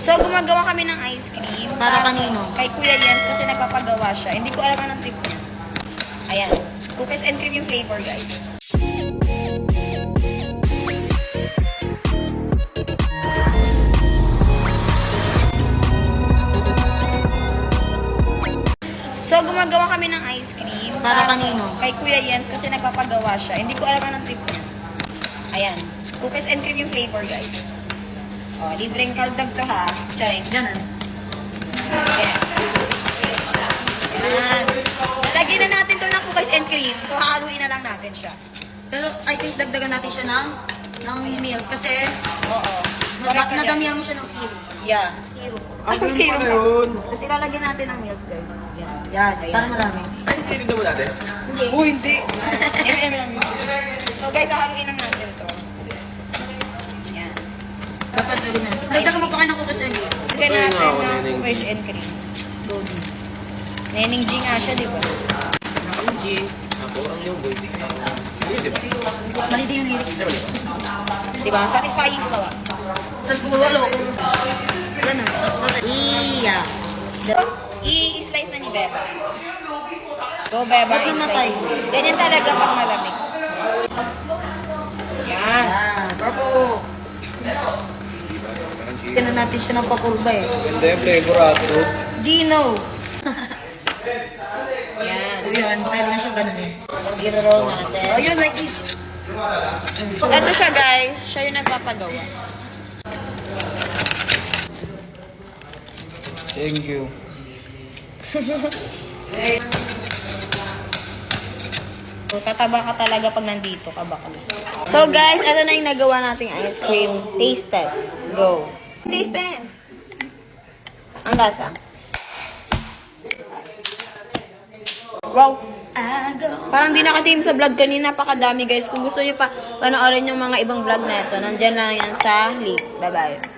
So, gumagawa kami ng ice cream. Para kanino? Kay Kuya Jens kasi nagpapagawa siya. Hindi ko alam anong tip niya. Ayan. Cookies and cream yung flavor, guys. So, gumagawa kami ng ice cream. Para kanino? Kay Kuya Jens kasi nagpapagawa siya. Hindi ko alam anong tip niya. Ayan. Cookies and cream yung flavor, guys. O, libreng kaldag to, ha? Charing. Ganun. Ayan. Ayan. Lagyan na natin to ng cookies and cream. So, hahaluin na lang natin siya. Pero I think dagdagan natin siya ng milk kasi Oo. Correct ka dyan. nadamihan mo siya ng syrup. Yeah. Syrup. Ay, ganun syrup pala ka. yun. Tapos ilalagyan natin ng milk, guys. Yan. Yan, Ayan. para marami. Ay, tinignan mo natin? Hindi. Oh, hindi. lang yun. So, guys, hahaluin na natin to. Yan. Dapat rin na. Dagdagan mo pa kayo ng cookies and cream. Lagyan Ayun natin nga ako, ng Neneng G. cookies and cream. Dodi. Neneng G nga siya, di ba? Hindi. Ako ang yung boy. Hindi, di ba? Mali din yung lyrics. Di ba? Satisfying ka ba? Sa walo. Ganun. Iya. I-slice na ni Beba. Go, Beba. Ba't namatay? i-slice. Ganyan talaga pag malamig. Yan. Yan. Purple. Tignan natin siya ng papulba eh. Ganda yung flavor ato. Dino. Yan. So yun, pwede na siyang ganun eh. I-roll natin. Oh, yun, like this. Ito siya, guys. Siya yung nagpapagawa. Thank you. Tataba ka talaga pag nandito ka baka. So guys, ito na yung nagawa nating ice cream. Taste test. Go. Taste test. Ang lasa. Wow. Parang di naka-team sa vlog kanina. Napakadami guys. Kung gusto niyo pa panoorin yung mga ibang vlog na ito, nandyan lang yan sa link. Bye-bye.